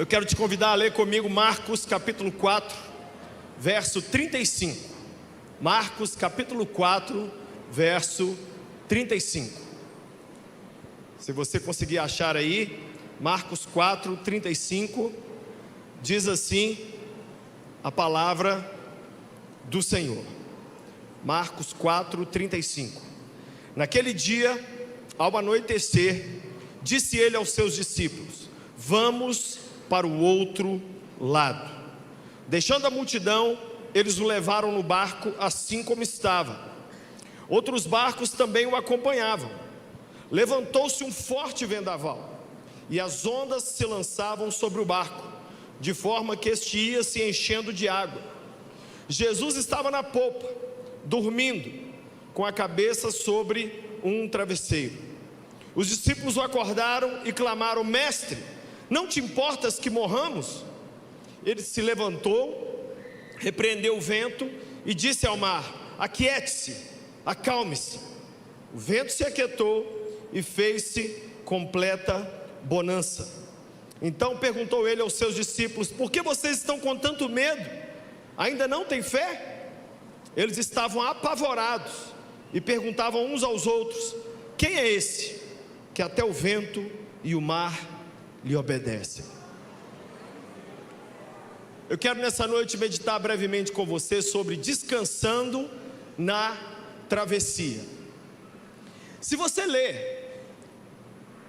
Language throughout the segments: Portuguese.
Eu quero te convidar a ler comigo Marcos capítulo 4, verso 35. Marcos capítulo 4, verso 35. Se você conseguir achar aí, Marcos 4, 35, diz assim a palavra do Senhor. Marcos 4, 35. Naquele dia, ao anoitecer, disse ele aos seus discípulos: vamos para o outro lado. Deixando a multidão, eles o levaram no barco assim como estava. Outros barcos também o acompanhavam. Levantou-se um forte vendaval, e as ondas se lançavam sobre o barco, de forma que este ia se enchendo de água. Jesus estava na popa, dormindo, com a cabeça sobre um travesseiro. Os discípulos o acordaram e clamaram: mestre, não te importas que morramos? Ele se levantou, repreendeu o vento e disse ao mar: aquiete-se, acalme-se. O vento se aquietou e fez-se completa bonança. Então perguntou ele aos seus discípulos: por que vocês estão com tanto medo? Ainda não têm fé? Eles estavam apavorados e perguntavam uns aos outros: quem é esse que até o vento e o mar lhe obedecem? Eu quero nessa noite meditar brevemente com você sobre descansando na travessia. Se você ler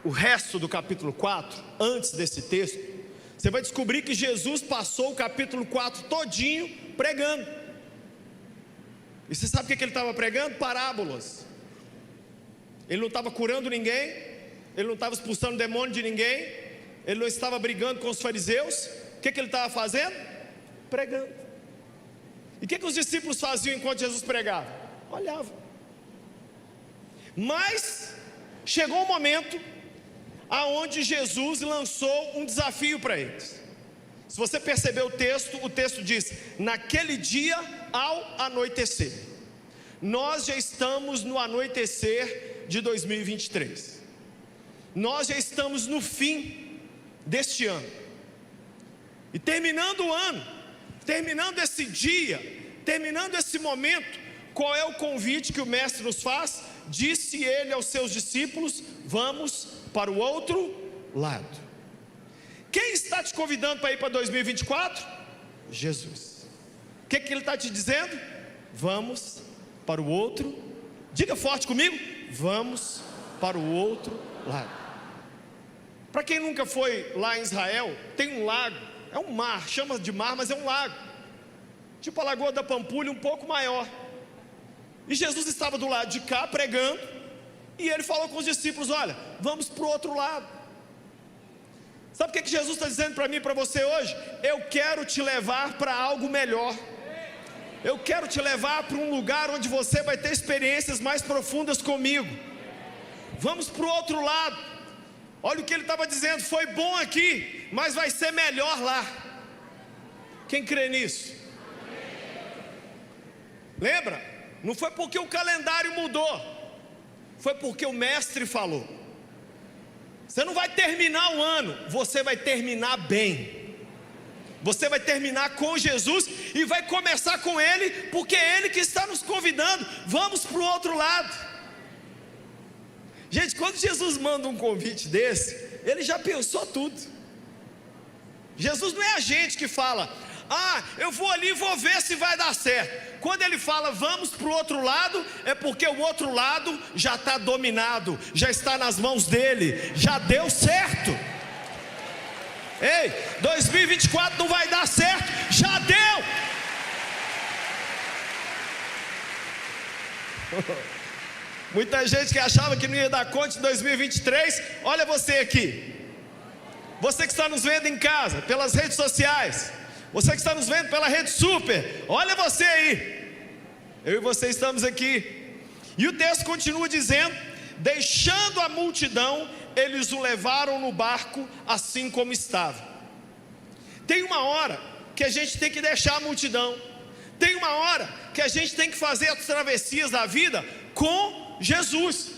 o resto do capítulo 4, antes desse texto, você vai descobrir que Jesus passou o capítulo 4 todinho pregando. E você sabe o que ele estava pregando? Parábolas. Ele não estava curando ninguém, ele não estava expulsando demônio de ninguém, ele não estava brigando com os fariseus. O que ele estava fazendo? Pregando. E o que os discípulos faziam enquanto Jesus pregava? Olhavam. Mas chegou um momento aonde Jesus lançou um desafio para eles. Se você perceber o texto diz: naquele dia ao anoitecer. Nós já estamos no anoitecer de 2023. Nós já estamos no fim deste ano. E terminando o ano, terminando esse dia, terminando esse momento, qual é o convite que o mestre nos faz? Disse ele aos seus discípulos: vamos para o outro lado. Quem está te convidando para ir para 2024? Jesus. O que ele está te dizendo? Vamos para o outro. Diga forte comigo: vamos para o outro lado. Para quem nunca foi lá em Israel, tem um lago, é um mar, chama de mar, mas é um lago, tipo a Lagoa da Pampulha, um pouco maior. E Jesus estava do lado de cá pregando, e ele falou com os discípulos: olha, vamos para o outro lado. Sabe o que Jesus está dizendo para mim e para você hoje? Eu quero te levar para algo melhor. Eu quero te levar para um lugar onde você vai ter experiências mais profundas comigo. Vamos para o outro lado. Olha o que ele estava dizendo: foi bom aqui, mas vai ser melhor lá. Quem crê nisso? Lembra? Não foi porque o calendário mudou, foi porque o mestre falou. Você não vai terminar o ano, você vai terminar bem. Você vai terminar com Jesus e vai começar com Ele, porque é Ele que está nos convidando. Vamos para o outro lado. Gente, quando Jesus manda um convite desse, Ele já pensou tudo. Jesus não é a gente que fala: ah, eu vou ali e vou ver se vai dar certo. Quando Ele fala vamos para o outro lado, é porque o outro lado já está dominado, já está nas mãos dEle, já deu certo. Ei, 2024 não vai dar certo, já deu. Muita gente que achava que não ia dar conta em 2023, olha você aqui. Você que está nos vendo em casa, pelas redes sociais, você que está nos vendo pela Rede Super, olha você aí. Eu e você estamos aqui. E o texto continua dizendo: deixando a multidão, eles o levaram no barco assim como estava. Tem uma hora que a gente tem que deixar a multidão. Tem uma hora que a gente tem que fazer as travessias da vida com Jesus.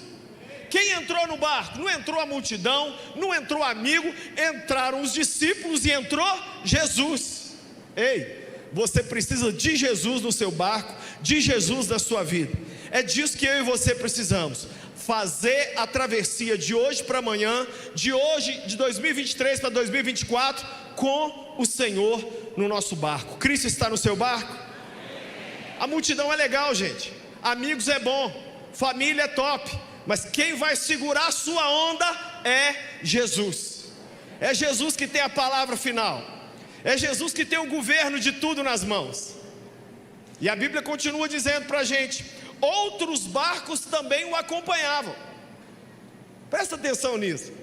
Quem entrou no barco? Não entrou a multidão, não entrou amigo, entraram os discípulos e entrou Jesus. Ei, você precisa de Jesus no seu barco, de Jesus na sua vida. É disso que eu e você precisamos. Fazer a travessia de hoje para amanhã, de 2023 para 2024, com o Senhor no nosso barco. Cristo está no seu barco? A multidão é legal, gente. Amigos é bom, família é top, mas quem vai segurar a sua onda é Jesus. É Jesus que tem a palavra final. É Jesus que tem o governo de tudo nas mãos. E a Bíblia continua dizendo para a gente: outros barcos também o acompanhavam. Presta atenção nisso.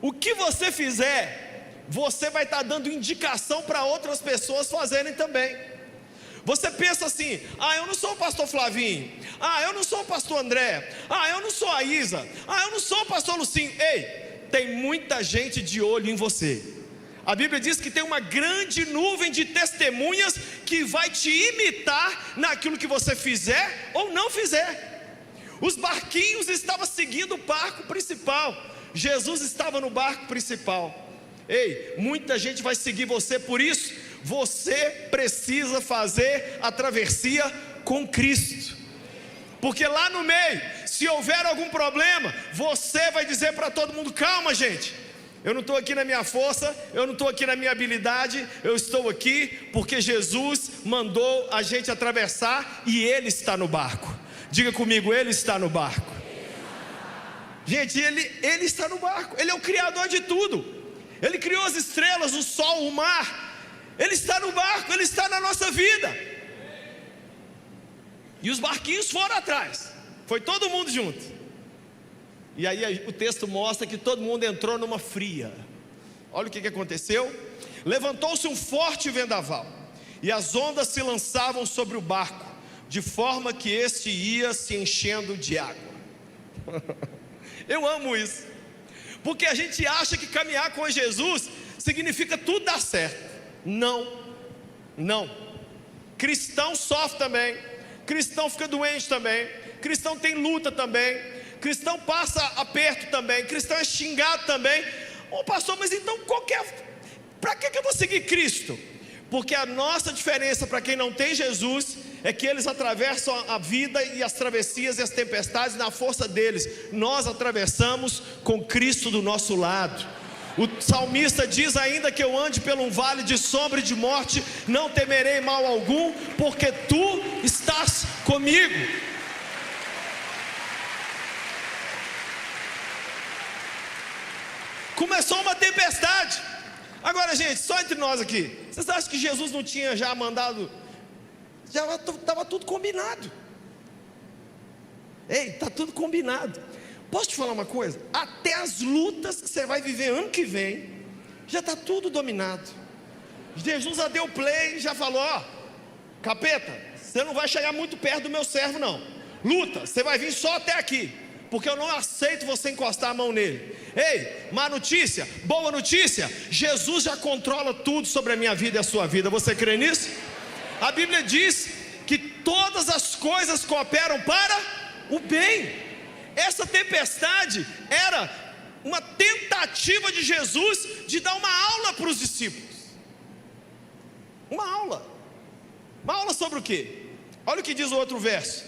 O que você fizer, você vai estar dando indicação para outras pessoas fazerem também. Você pensa assim: eu não sou o pastor Flavinho, eu não sou o pastor André, eu não sou a Isa, eu não sou o pastor Lucinho. Ei, tem muita gente de olho em você. A Bíblia diz que tem uma grande nuvem de testemunhas que vai te imitar naquilo que você fizer ou não fizer. Os barquinhos estavam seguindo o barco principal, Jesus estava no barco principal. Ei, muita gente vai seguir você, por isso você precisa fazer a travessia com Cristo, porque lá no meio, se houver algum problema, você vai dizer para todo mundo: calma, gente, eu não estou aqui na minha força, eu não estou aqui na minha habilidade, eu estou aqui porque Jesus mandou a gente atravessar e Ele está no barco. Diga comigo: Ele está no barco. Gente, Ele está no barco, Ele é o Criador de tudo. Ele criou as estrelas, o sol, o mar. Ele está no barco, Ele está na nossa vida. E os barquinhos foram atrás, foi todo mundo junto. E aí o texto mostra que todo mundo entrou numa fria. Olha o que aconteceu. Levantou-se um forte vendaval, e as ondas se lançavam sobre o barco, de forma que este ia se enchendo de água. Eu amo isso, porque a gente acha que caminhar com Jesus significa tudo dar certo. Não. Cristão sofre também, cristão fica doente também, cristão tem luta também, cristão passa aperto também, cristão é xingado também. Pastor, mas então para que eu vou seguir Cristo? Porque a nossa diferença para quem não tem Jesus é que eles atravessam a vida e as travessias e as tempestades na força deles. Nós atravessamos com Cristo do nosso lado. O salmista diz: ainda que eu ande pelo vale de sombra e de morte, não temerei mal algum, porque tu estás comigo. Começou uma tempestade. Agora, gente, só entre nós aqui, vocês acham que Jesus não tinha já mandado? Já estava tudo combinado. Ei, está tudo combinado. Posso te falar uma coisa? Até as lutas que você vai viver ano que vem, já está tudo dominado. Jesus já deu play, já falou: capeta, você não vai chegar muito perto do meu servo não. Luta, você vai vir só até aqui, porque eu não aceito você encostar a mão nele. Ei, má notícia, boa notícia, Jesus já controla tudo sobre a minha vida e a sua vida. Você crê nisso? A Bíblia diz que todas as coisas cooperam para o bem. Essa tempestade era uma tentativa de Jesus de dar uma aula para os discípulos. Uma aula sobre o quê? Olha o que diz o outro verso.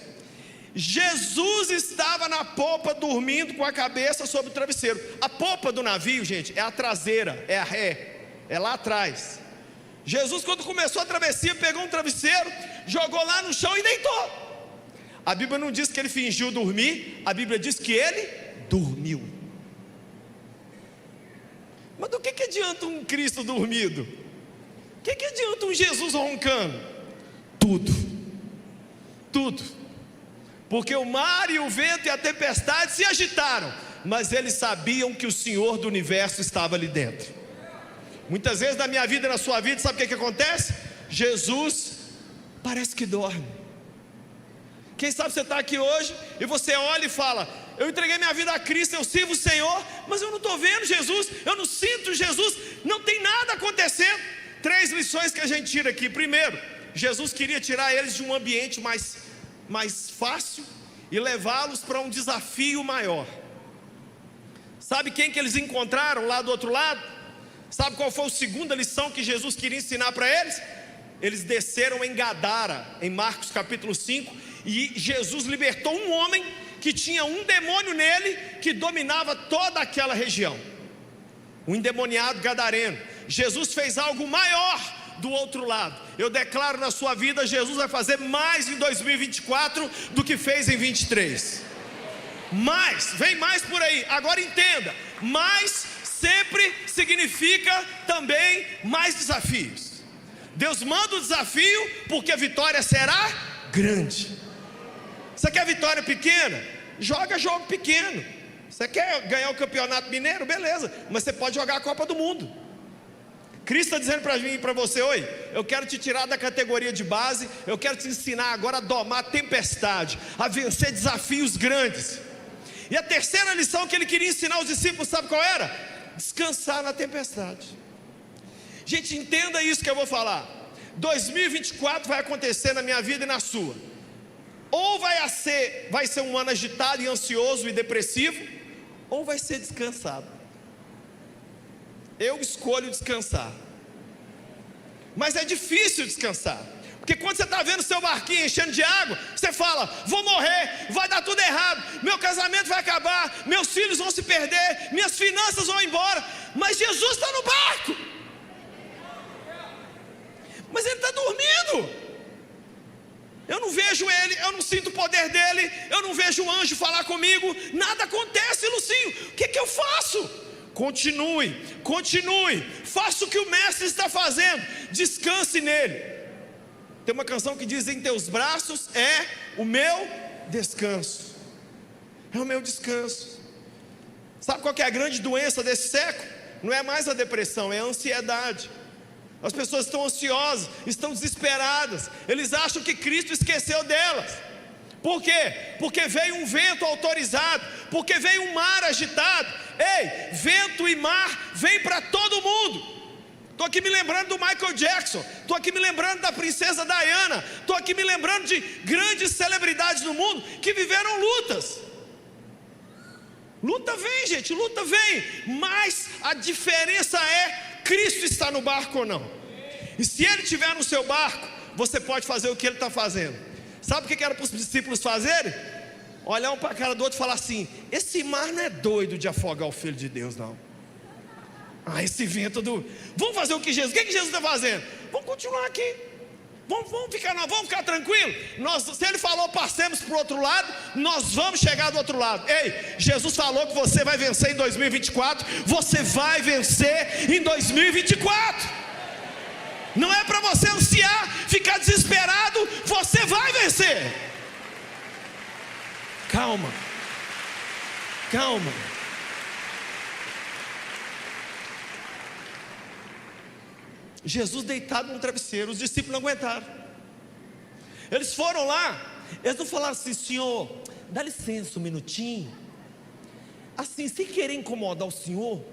Jesus estava na popa dormindo com a cabeça sobre o travesseiro. A popa do navio, gente, é a traseira, é a ré, é lá atrás. Jesus, quando começou a travessia, pegou um travesseiro, jogou lá no chão e deitou. A Bíblia não diz que ele fingiu dormir, a Bíblia diz que ele dormiu. Mas do que adianta um Cristo dormido? O que adianta um Jesus roncando? Tudo. Porque o mar e o vento e a tempestade se agitaram, mas eles sabiam que o Senhor do universo estava ali dentro. Muitas vezes na minha vida e na sua vida, sabe o que acontece? Jesus parece que dorme. Quem sabe você está aqui hoje e você olha e fala: eu entreguei minha vida a Cristo, eu sirvo o Senhor, mas eu não estou vendo Jesus, eu não sinto Jesus, não tem nada acontecendo. 3 lições que a gente tira aqui. Primeiro, Jesus queria tirar eles de um ambiente mais fácil e levá-los para um desafio maior. Sabe quem que eles encontraram lá do outro lado? Sabe qual foi a segunda lição que Jesus queria ensinar para eles? Eles desceram em Gadara, em Marcos capítulo 5, e Jesus libertou um homem que tinha um demônio nele, que dominava toda aquela região, um endemoniado gadareno. Jesus fez algo maior do outro lado. Eu declaro na sua vida, Jesus vai fazer mais em 2024 do que fez em 23. Mais, vem mais por aí. Agora entenda, mais sempre significa também mais desafios. Deus manda o desafio porque a vitória será grande. Você quer vitória pequena? Joga jogo pequeno. Você quer ganhar o campeonato mineiro? Beleza, mas você pode jogar a Copa do Mundo. Cristo está dizendo para mim e para você: oi, eu quero te tirar da categoria de base, eu quero te ensinar agora a domar a tempestade, a vencer desafios grandes. E a terceira lição que ele queria ensinar aos discípulos, sabe qual era? Descansar na tempestade. Gente, entenda isso que eu vou falar. 2024 vai acontecer na minha vida e na sua. Ou vai ser um ano agitado e ansioso e depressivo, ou vai ser descansado. Eu escolho descansar. Mas é difícil descansar, porque quando você está vendo seu barquinho enchendo de água, você fala: vou morrer, vai dar tudo errado, meu casamento vai acabar, meus filhos vão se perder, minhas finanças vão embora. Mas Jesus está no barco, mas ele está dormindo. Eu não vejo ele, eu não sinto o poder dele, eu não vejo o anjo falar comigo, nada acontece, Lucinho. O que eu faço? Continue, faça o que o mestre está fazendo, descanse nele. Tem uma canção que diz: em teus braços é o meu descanso. É o meu descanso. Sabe qual que é a grande doença desse século? Não é mais a depressão, é a ansiedade. As pessoas estão ansiosas, estão desesperadas, eles acham que Cristo esqueceu delas. Por quê? Porque veio um vento autorizado, porque veio um mar agitado. Ei, vento e mar vem para todo mundo. Estou aqui me lembrando do Michael Jackson, estou aqui me lembrando da princesa Diana, estou aqui me lembrando de grandes celebridades do mundo que viveram lutas. Luta vem, gente, luta vem, mas a diferença é: Cristo está no barco ou não? E se Ele estiver no seu barco, você pode fazer o que Ele está fazendo. Sabe o que era para os discípulos fazerem? Olhar um para a cara do outro e falar assim: esse mar não é doido de afogar o Filho de Deus, não. Esse vento do... Vamos fazer o que Jesus está fazendo? Vamos continuar aqui. Vamos ficar tranquilo. Se Ele falou passemos para o outro lado, nós vamos chegar do outro lado. Ei, Jesus falou que você vai vencer em 2024. Você vai vencer em 2024. Não é para você ansiar, ficar desesperado. Você vai vencer. Calma. Jesus deitado num travesseiro, os discípulos não aguentaram. Eles foram lá, eles não falaram assim: Senhor, dá licença um minutinho, assim, sem querer incomodar o Senhor.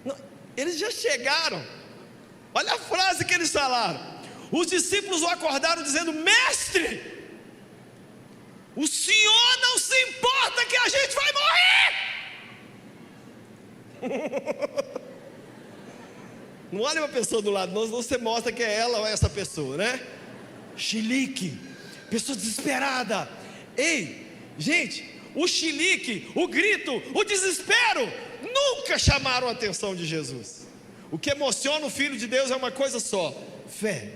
Não, eles já chegaram. Olha a frase que eles falaram. Os discípulos o acordaram dizendo: Mestre, o Senhor não se importa que a gente vai morrer. Não olha uma pessoa do lado, não, você mostra que é ela ou essa pessoa, né? Chilique, pessoa desesperada. Ei, gente, o chilique, o grito, o desespero nunca chamaram a atenção de Jesus. O que emociona o Filho de Deus é uma coisa só: fé.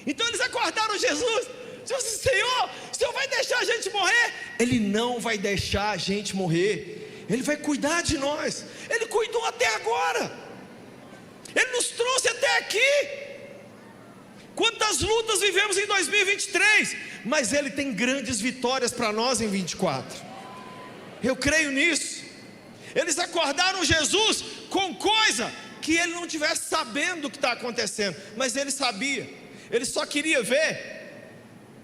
Então eles acordaram Jesus. Senhor, o Senhor vai deixar a gente morrer? Ele não vai deixar a gente morrer. Ele vai cuidar de nós. Ele cuidou até agora. Ele nos trouxe até aqui. Quantas lutas vivemos em 2023, mas Ele tem grandes vitórias para nós em 24. Eu creio nisso. Eles acordaram Jesus com coisa que Ele não estivesse sabendo do que está acontecendo, mas Ele sabia. Ele só queria ver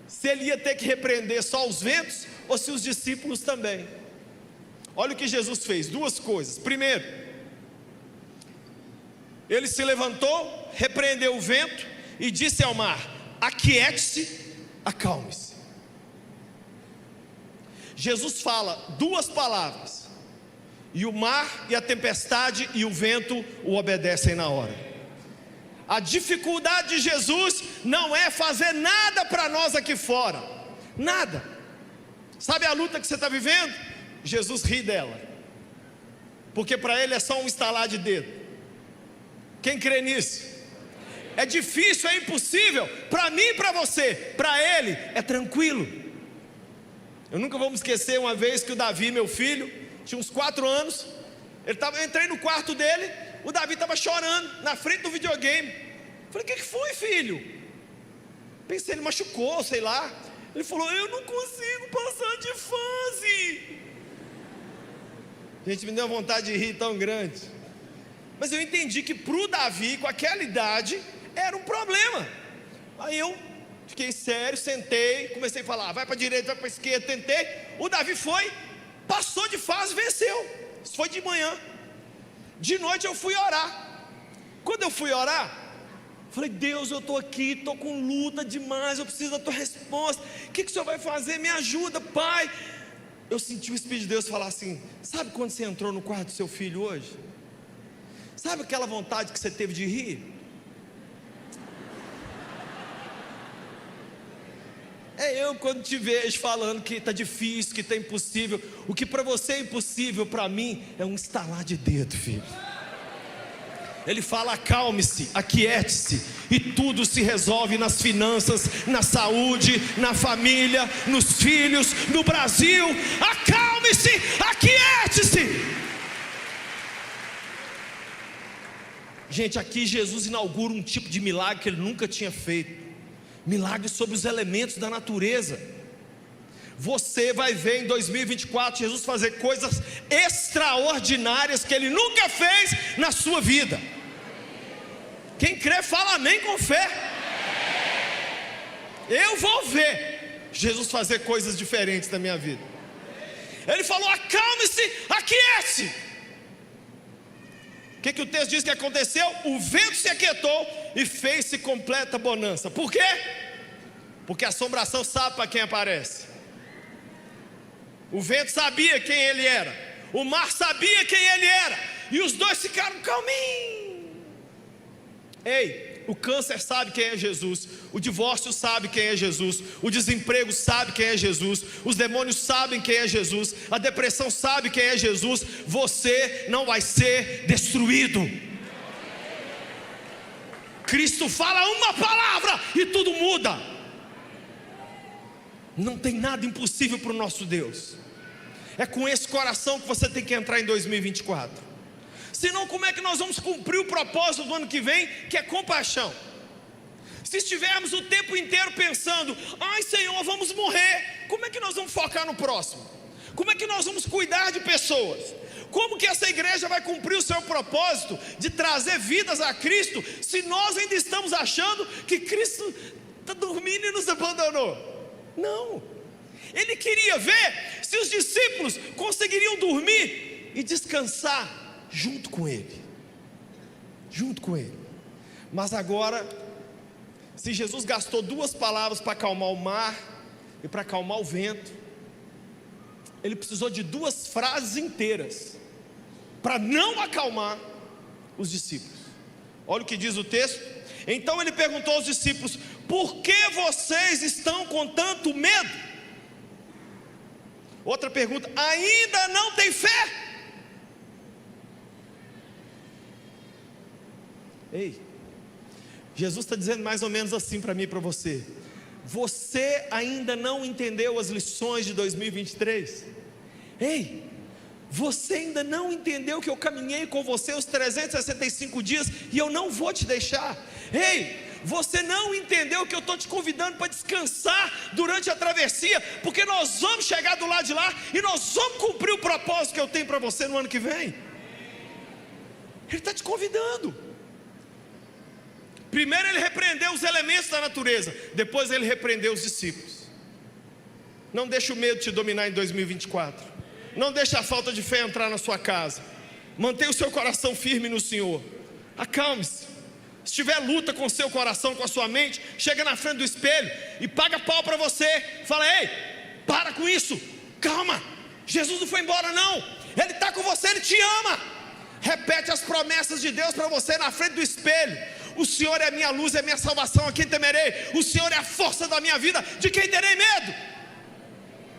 se Ele ia ter que repreender só os ventos ou se os discípulos também. Olha o que Jesus fez, duas coisas. Primeiro, Ele se levantou, repreendeu o vento e disse ao mar: aquiete-se, acalme-se. Jesus fala duas palavras, e o mar e a tempestade e o vento o obedecem na hora. A dificuldade de Jesus não é fazer nada para nós aqui fora, nada. Sabe a luta que você está vivendo? Jesus ri dela, porque para Ele é só um estalar de dedo. Quem crê nisso? É difícil, é impossível, para mim e para você. Para Ele é tranquilo. Eu nunca vou me esquecer uma vez que o Davi, meu filho, tinha uns 4 anos. Eu entrei no quarto dele, o Davi estava chorando na frente do videogame. Falei, o que foi, filho? Pensei, ele machucou, sei lá. Ele falou, eu não consigo passar de fase. Gente, me deu uma vontade de rir tão grande. Mas eu entendi que para o Davi, com aquela idade, era um problema. Aí eu fiquei sério, sentei, comecei a falar, vai para a direita, vai para a esquerda, tentei. O Davi foi, passou de fase, venceu. Isso foi de manhã. De noite eu fui orar. Quando eu fui orar, falei, Deus, eu estou aqui, estou com luta demais, eu preciso da tua resposta. O que o Senhor vai fazer? Me ajuda, Pai. Eu senti o Espírito de Deus falar assim, sabe quando você entrou no quarto do seu filho hoje? Sabe aquela vontade que você teve de rir? É eu quando te vejo falando que está difícil, que está impossível. O que para você é impossível, para mim é um estalar de dedo, filho. Ele fala, acalme-se, aquiete-se, e tudo se resolve nas finanças, na saúde, na família, nos filhos, no Brasil. Acalme-se, aquiete-se. Gente, aqui Jesus inaugura um tipo de milagre que Ele nunca tinha feito. Milagre sobre os elementos da natureza. Você vai ver em 2024 Jesus fazer coisas extraordinárias que Ele nunca fez na sua vida. Quem crê fala amém com fé. Eu vou ver Jesus fazer coisas diferentes na minha vida. Ele falou, acalme-se, aquiete. O que o texto diz que aconteceu? O vento se aquietou e fez-se completa bonança. Por quê? Porque a assombração sabe para quem aparece. O vento sabia quem ele era, o mar sabia quem ele era, e os dois ficaram calminhos. Ei, o câncer sabe quem é Jesus, o divórcio sabe quem é Jesus, o desemprego sabe quem é Jesus, os demônios sabem quem é Jesus, a depressão sabe quem é Jesus. Você não vai ser destruído. Cristo fala uma palavra e tudo muda. Não tem nada impossível para o nosso Deus. É com esse coração que você tem que entrar em 2024. Senão, como é que nós vamos cumprir o propósito do ano que vem, que é compaixão? Se estivermos o tempo inteiro pensando, ai Senhor, vamos morrer, como é que nós vamos focar no próximo? Como é que nós vamos cuidar de pessoas? Como que essa igreja vai cumprir o seu propósito de trazer vidas a Cristo, se nós ainda estamos achando que Cristo está dormindo e nos abandonou? Não. Ele queria ver se os discípulos conseguiriam dormir e descansar junto com Ele. Junto com Ele. Mas agora, se Jesus gastou 2 palavras para acalmar o mar e para acalmar o vento, Ele precisou de 2 frases inteiras para não acalmar os discípulos. Olha o que diz o texto. Então Ele perguntou aos discípulos, por que vocês estão com tanto medo? Outra pergunta, ainda não tem fé? Ei, Jesus está dizendo mais ou menos assim para mim e para você. Você ainda não entendeu as lições de 2023? Ei, você ainda não entendeu que eu caminhei com você os 365 dias e eu não vou te deixar? Ei, você não entendeu que eu estou te convidando para descansar durante a travessia, porque nós vamos chegar do lado de lá e nós vamos cumprir o propósito que eu tenho para você no ano que vem. Ele está te convidando. Primeiro Ele repreendeu os elementos da natureza, depois Ele repreendeu os discípulos. Não deixe o medo te dominar em 2024. Não deixe a falta de fé entrar na sua casa. Mantenha o seu coração firme no Senhor. Acalme-se. se tiver luta com o seu coração, com a sua mente, chega na frente do espelho e paga pau para você, fala: ei, para com isso, calma, Jesus não foi embora não, Ele está com você, Ele te ama. Repete as promessas de Deus para você na frente do espelho: o Senhor é a minha luz, é a minha salvação, a quem temerei? O Senhor é a força da minha vida, de quem terei medo?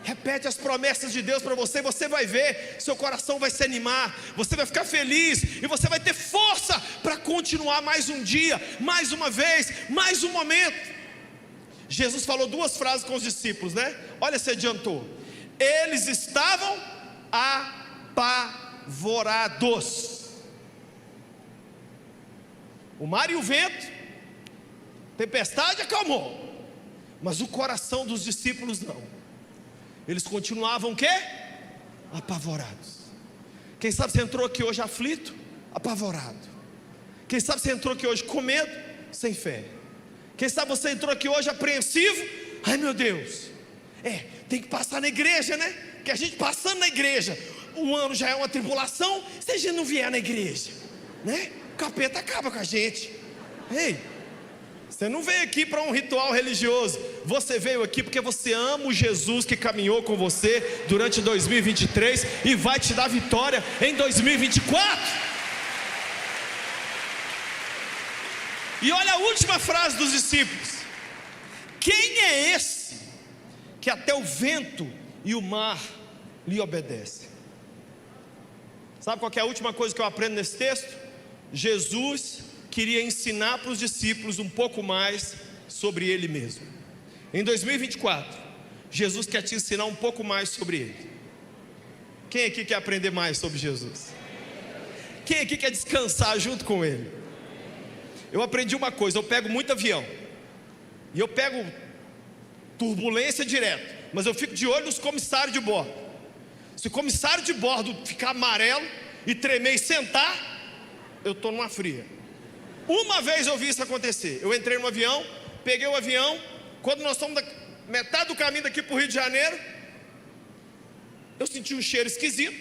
Repete as promessas de Deus para você, você vai ver, seu coração vai se animar, você vai ficar feliz, e você vai ter força para continuar mais um dia, mais uma vez, mais um momento. Jesus falou duas frases com os discípulos, né? Olha, se adiantou. Eles estavam apavorados. O mar e o vento, tempestade acalmou, mas o coração dos discípulos não. Eles continuavam o quê? Apavorados. Quem sabe você entrou aqui hoje aflito, apavorado. Quem sabe você entrou aqui hoje com medo, sem fé. Quem sabe você entrou aqui hoje apreensivo, ai meu Deus, tem que passar na igreja, né? Que a gente passando na igreja, um ano já é uma tribulação, se a gente não vier na igreja, né? O capeta acaba com a gente. Ei, você não veio aqui para um ritual religioso, você veio aqui porque você ama o Jesus que caminhou com você durante 2023 e vai te dar vitória em 2024. E olha a última frase dos discípulos: quem é esse que até o vento e o mar lhe obedecem? Sabe qual que é a última coisa que eu aprendo nesse texto? Jesus queria ensinar para os discípulos um pouco mais sobre Ele mesmo. Em 2024, Jesus quer te ensinar um pouco mais sobre Ele. Quem aqui quer aprender mais sobre Jesus? Quem aqui quer descansar junto com Ele? Eu aprendi uma coisa: eu pego muito avião, e eu pego turbulência direto, mas eu fico de olho nos comissários de bordo. Se o comissário de bordo ficar amarelo e tremer e sentar, eu estou numa fria. Uma vez eu vi isso acontecer. Eu entrei no avião, peguei o avião, quando nós estamos metade do caminho daqui para o Rio de Janeiro, eu senti um cheiro esquisito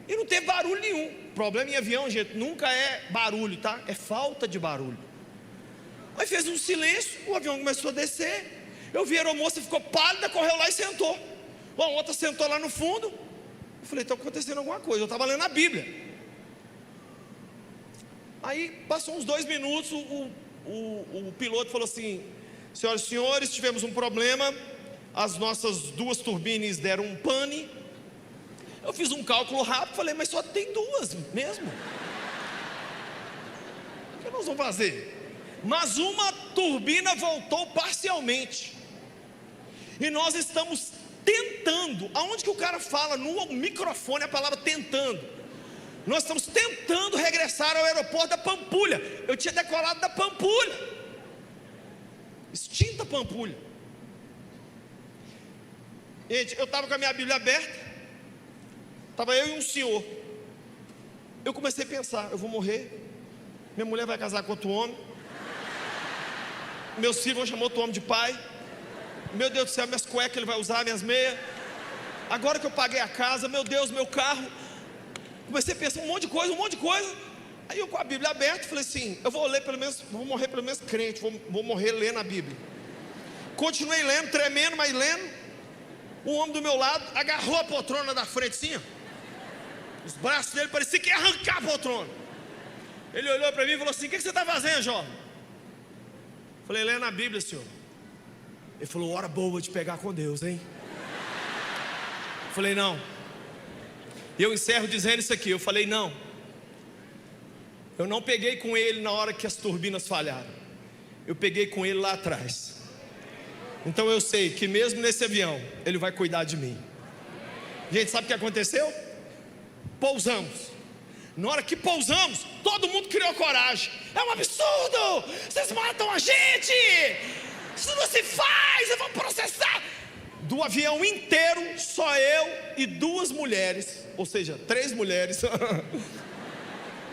e não teve barulho nenhum. O problema em avião, gente, nunca é barulho, tá? É falta de barulho. Aí fez um silêncio, o avião começou a descer. Eu vi a aeromoça, ficou pálida, correu lá e sentou. A outra sentou lá no fundo. Eu falei: está acontecendo alguma coisa. Eu estava lendo a Bíblia. Aí passou uns 2 minutos, o piloto falou assim: senhoras e senhores, tivemos um problema, as nossas 2 turbinas deram um pane. Eu fiz um cálculo rápido, falei: mas só tem 2 mesmo. O que nós vamos fazer? Mas uma turbina voltou parcialmente, e nós estamos tentando. Aonde que o cara fala no microfone a palavra tentando? Nós estamos tentando regressar ao aeroporto da Pampulha. Eu tinha decolado da Pampulha, extinta Pampulha. Gente, eu estava com a minha Bíblia aberta, estava eu e um senhor. Eu comecei a pensar: eu vou morrer, minha mulher vai casar com outro homem, meus filhos vão chamar outro homem de pai, meu Deus do céu, minhas cuecas ele vai usar, minhas meias. Agora que eu paguei a casa, meu Deus, meu carro. Comecei a pensar um monte de coisa. Aí eu com a Bíblia aberta, falei assim: eu vou ler pelo menos, vou morrer pelo menos crente, vou morrer lendo a Bíblia. Continuei lendo, tremendo, mas lendo. Um homem do meu lado agarrou a poltrona da frente assim, ó. Os braços dele pareciam que ia arrancar a poltrona. Ele olhou para mim e falou assim: o que você está fazendo, jovem? Falei: lendo a Bíblia, senhor. Ele falou: hora boa de pegar com Deus, hein? Falei: não. E eu encerro dizendo isso aqui. Eu falei: não, eu não peguei com ele na hora que as turbinas falharam, eu peguei com ele lá atrás. Então eu sei que mesmo nesse avião ele vai cuidar de mim. Gente, sabe o que aconteceu? Pousamos. Na hora que pousamos, todo mundo criou coragem. É um absurdo, vocês matam a gente, isso não se faz, eu vou processar. Do avião inteiro, só eu e 2 mulheres, ou seja, 3 mulheres,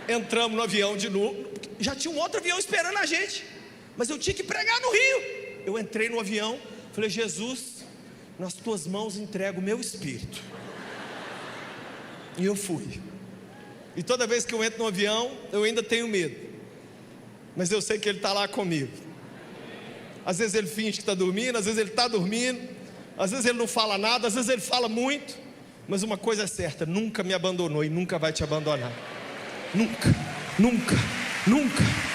entramos no avião de novo. Já tinha um outro avião esperando a gente, mas eu tinha que pregar no Rio. Eu entrei no avião, falei: Jesus, nas tuas mãos entrego o meu espírito. E eu fui. E toda vez que eu entro no avião, eu ainda tenho medo. mas eu sei que Ele está lá comigo. Às vezes Ele finge que está dormindo, às vezes Ele está dormindo, às vezes Ele não fala nada, às vezes Ele fala muito, mas uma coisa é certa: nunca me abandonou e nunca vai te abandonar. Nunca, nunca, nunca.